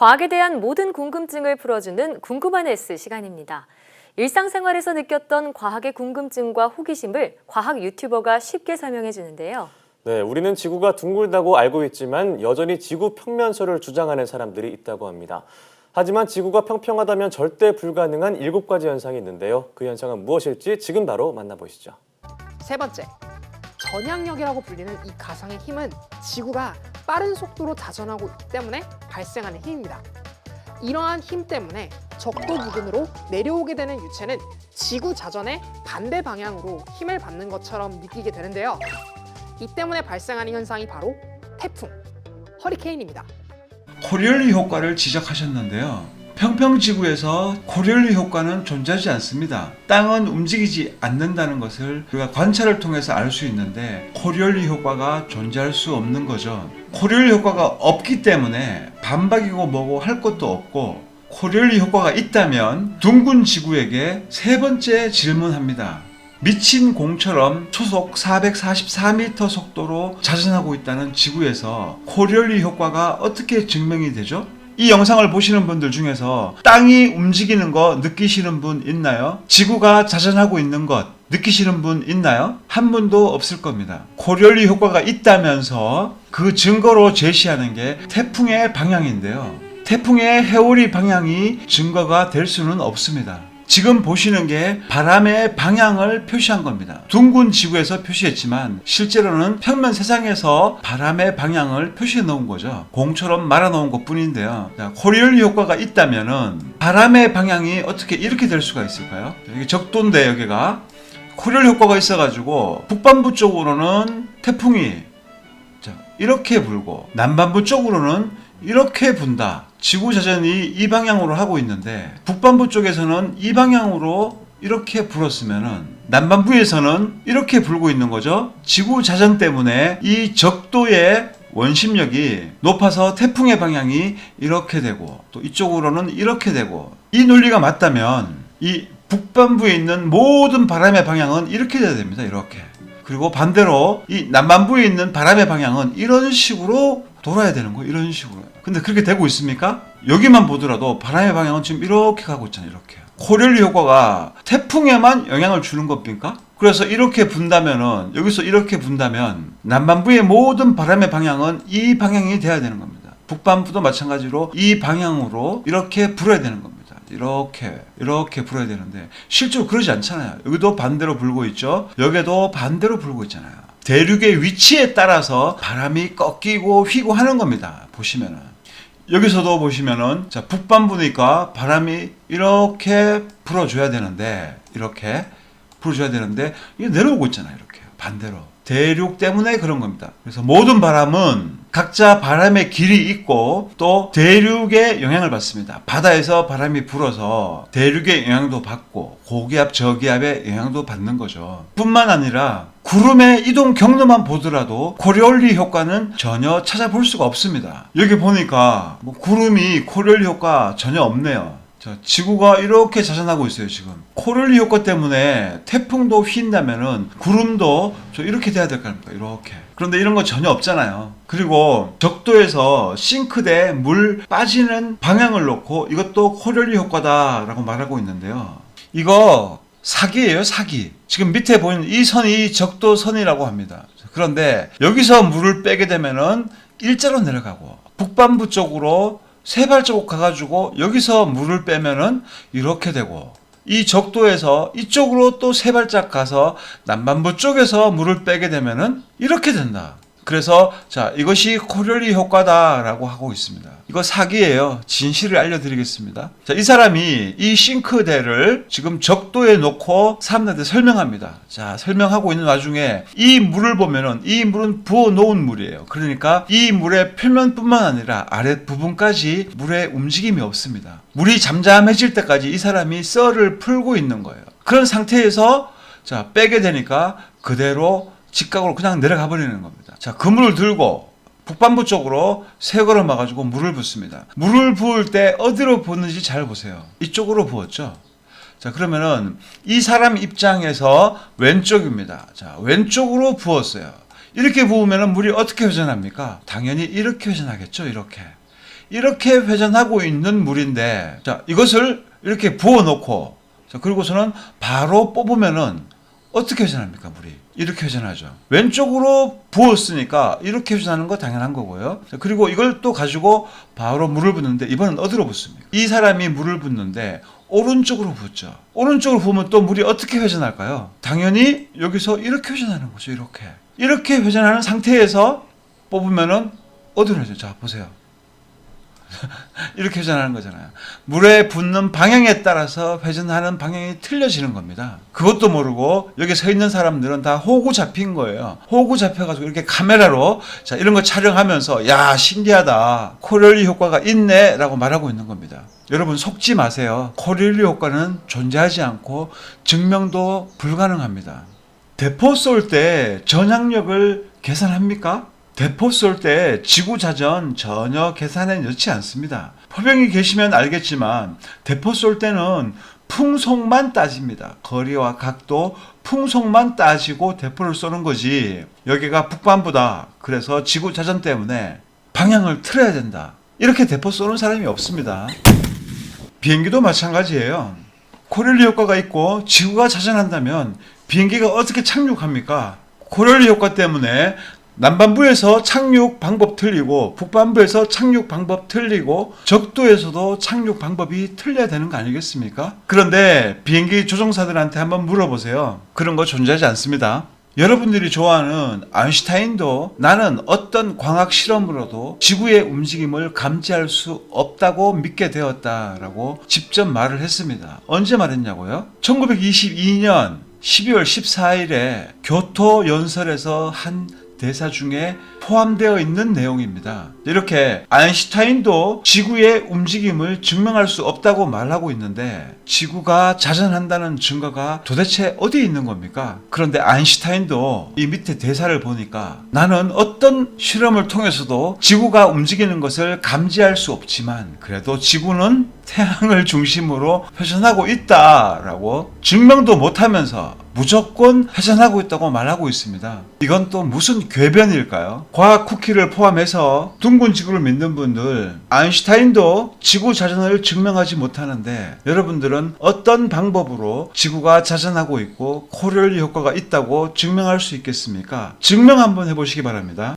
과학에 대한 모든 궁금증을 풀어주는 궁금한 S 시간입니다. 일상생활에서 느꼈던 과학의 궁금증과 호기심을 과학 유튜버가 쉽게 설명해 주는데요. 네, 우리는 지구가 둥글다고 알고 있지만 여전히 지구 평면설을 주장하는 사람들이 있다고 합니다. 하지만 지구가 평평하다면 절대 불가능한 7가지 현상이 있는데요. 그 현상은 무엇일지 지금 바로 만나보시죠. 세 번째, 전향력이라고 불리는 이 가상의 힘은 지구가 빠른 속도로 자전하고 있기 때문에 발생하는 힘입니다. 이러한 힘 때문에 적도 부근으로 내려오게 되는 유체는 지구 자전의 반대 방향으로 힘을 받는 것처럼 느끼게 되는데요. 이 때문에 발생하는 현상이 바로 태풍, 허리케인입니다. 코리올리 효과를 지적하셨는데요. 평평지구에서 코리올리 효과는 존재하지 않습니다. 땅은 움직이지 않는다는 것을 우리가 관찰을 통해서 알 수 있는데 코리올리 효과가 존재할 수 없는 거죠. 코리올리 효과가 없기 때문에 반박이고 뭐고 할 것도 없고, 코리올리 효과가 있다면 둥근 지구에게 세 번째 질문합니다. 미친 공처럼 초속 444m 속도로 자전하고 있다는 지구에서 코리올리 효과가 어떻게 증명이 되죠? 이 영상을 보시는 분들 중에서 땅이 움직이는 거 느끼시는 분 있나요? 지구가 자전하고 있는 것 느끼시는 분 있나요? 한 분도 없을 겁니다. 코리올리 효과가 있다면서 그 증거로 제시하는 게 태풍의 방향인데요. 태풍의 해오리 방향이 증거가 될 수는 없습니다. 지금 보시는 게 바람의 방향을 표시한 겁니다. 둥근 지구에서 표시했지만 실제로는 평면 세상에서 바람의 방향을 표시해 놓은 거죠. 공처럼 말아 놓은 것 뿐인데요. 코리올리 효과가 있다면은 바람의 방향이 어떻게 이렇게 될 수가 있을까요? 이게 적도인데 여기가 코리올리 효과가 있어가지고 북반부 쪽으로는 태풍이 이렇게 불고 남반부 쪽으로는 이렇게 분다. 지구 자전이 이 방향으로 하고 있는데 북반부 쪽에서는 이 방향으로 이렇게 불었으면은 남반부에서는 이렇게 불고 있는 거죠. 지구 자전 때문에 이 적도의 원심력이 높아서 태풍의 방향이 이렇게 되고 또 이쪽으로는 이렇게 되고, 이 논리가 맞다면 이 북반부에 있는 모든 바람의 방향은 이렇게 돼야 됩니다. 이렇게. 그리고 반대로 이 남반부에 있는 바람의 방향은 이런 식으로 돌아야 되는 거예요. 이런 식으로. 근데 그렇게 되고 있습니까? 여기만 보더라도 바람의 방향은 지금 이렇게 가고 있잖아요. 이렇게. 코리올리 효과가 태풍에만 영향을 주는 겁니까? 그래서 이렇게 분다면은, 여기서 이렇게 분다면 남반부의 모든 바람의 방향은 이 방향이 돼야 되는 겁니다. 북반부도 마찬가지로 이 방향으로 이렇게 불어야 되는 겁니다. 이렇게 불어야 되는데 실제로 그러지 않잖아요. 여기도 반대로 불고 있죠. 여기도 반대로 불고 있잖아요. 대륙의 위치에 따라서 바람이 꺾이고 휘고 하는 겁니다. 보시면은 여기서도 보시면은 자, 북반부니까 바람이 이렇게 불어줘야 되는데 이렇게 불어줘야 되는데 이게 내려오고 있잖아요. 이렇게 반대로. 대륙 때문에 그런 겁니다. 그래서 모든 바람은 각자 바람의 길이 있고 또 대륙의 영향을 받습니다. 바다에서 바람이 불어서 대륙의 영향도 받고 고기압, 저기압의 영향도 받는 거죠. 뿐만 아니라 구름의 이동 경로만 보더라도 코리올리 효과는 전혀 찾아볼 수가 없습니다. 여기 보니까 구름이 코리올리 효과 전혀 없네요. 자, 지구가 이렇게 자전하고 있어요. 지금 코리올리 효과 때문에 태풍도 휜다면은 구름도 이렇게 돼야 될 거 아닙니까? 이렇게. 그런데 이런 거 전혀 없잖아요. 그리고 적도에서 싱크대에 물 빠지는 방향을 놓고 이것도 코리올리 효과다라고 말하고 있는데요. 이거 사기예요, 사기. 지금 밑에 보이는 이 선이 적도선이라고 합니다. 그런데 여기서 물을 빼게 되면은 일자로 내려가고 북반부 쪽으로 세 발자국 가가지고 여기서 물을 빼면은 이렇게 되고, 이 적도에서 이쪽으로 또 세 발짝 가서 남반부 쪽에서 물을 빼게 되면은 이렇게 된다. 그래서 자, 이것이 코리올리 효과다라고 하고 있습니다. 이거 사기예요. 진실을 알려드리겠습니다. 자, 이 사람이 이 싱크대를 지금 적도에 놓고 사람들한테 설명합니다. 자, 설명하고 있는 와중에 이 물을 보면은 이 물은 부어 놓은 물이에요. 그러니까 이 물의 표면뿐만 아니라 아랫 부분까지 물의 움직임이 없습니다. 물이 잠잠해질 때까지 이 사람이 썰을 풀고 있는 거예요. 그런 상태에서 자, 빼게 되니까 그대로 직각으로 그냥 내려가 버리는 겁니다. 자, 그물을 들고 북반부 쪽으로 세 걸음 와가지고 물을 붓습니다. 물을 부을 때 어디로 부었는지 잘 보세요. 이쪽으로 부었죠. 자, 그러면은 이 사람 입장에서 왼쪽입니다. 자, 왼쪽으로 부었어요. 이렇게 부으면은 물이 어떻게 회전합니까? 당연히 이렇게 회전하겠죠. 이렇게. 이렇게 회전하고 있는 물인데, 자, 이것을 이렇게 부어놓고, 자, 그리고서는 바로 뽑으면은 어떻게 회전합니까, 물이? 이렇게 회전하죠. 왼쪽으로 부었으니까 이렇게 회전하는 거 당연한 거고요. 자, 그리고 이걸 또 가지고 바로 물을 붓는데, 이번엔 어디로 붓습니까? 이 사람이 물을 붓는데 오른쪽으로 붓죠. 오른쪽으로 부으면 또 물이 어떻게 회전할까요? 당연히 여기서 이렇게 회전하는 거죠. 이렇게 회전하는 상태에서 뽑으면은 어디로 회전? 자, 보세요. 이렇게 회전하는 거잖아요. 물에 붓는 방향에 따라서 회전하는 방향이 틀려지는 겁니다. 그것도 모르고 여기 서 있는 사람들은 다 호구 잡힌 거예요. 호구 잡혀가지고 이렇게 카메라로 자, 이런 거 촬영하면서 야, 신기하다. 코릴리 효과가 있네 라고 말하고 있는 겁니다. 여러분 속지 마세요. 코릴리 효과는 존재하지 않고 증명도 불가능합니다. 대포 쏠 때 전향력을 계산합니까? 대포 쏠 때 지구자전 전혀 계산에 넣지 않습니다. 포병이 계시면 알겠지만 대포 쏠 때는 풍속만 따집니다. 거리와 각도, 풍속만 따지고 대포를 쏘는 거지. 여기가 북반부다. 그래서 지구자전 때문에 방향을 틀어야 된다. 이렇게 대포 쏘는 사람이 없습니다. 비행기도 마찬가지예요. 코릴리 효과가 있고 지구가 자전한다면 비행기가 어떻게 착륙합니까? 코릴리 효과 때문에 남반부에서 착륙 방법 틀리고 북반부에서 착륙 방법 틀리고 적도에서도 착륙 방법이 틀려야 되는 거 아니겠습니까? 그런데 비행기 조종사들한테 한번 물어보세요. 그런 거 존재하지 않습니다. 여러분들이 좋아하는 아인슈타인도 나는 어떤 과학 실험으로도 지구의 움직임을 감지할 수 없다고 믿게 되었다라고 직접 말을 했습니다. 언제 말했냐고요? 1922년 12월 14일에 교토 연설에서 한 대사 중에 포함되어 있는 내용입니다. 이렇게 아인슈타인도 지구의 움직임을 증명할 수 없다고 말하고 있는데 지구가 자전한다는 증거가 도대체 어디에 있는 겁니까? 그런데 아인슈타인도 이 밑에 대사를 보니까 나는 어떤 실험을 통해서도 지구가 움직이는 것을 감지할 수 없지만 그래도 지구는 태양을 중심으로 회전하고 있다라고 증명도 못하면서 무조건 회전하고 있다고 말하고 있습니다. 이건 또 무슨 궤변일까요? 과학 쿠키를 포함해서 둥근 지구를 믿는 분들, 아인슈타인도 지구 자전을 증명하지 못하는데 여러분들은 어떤 방법으로 지구가 자전하고 있고 코릴리 효과가 있다고 증명할 수 있겠습니까? 증명 한번 해보시기 바랍니다.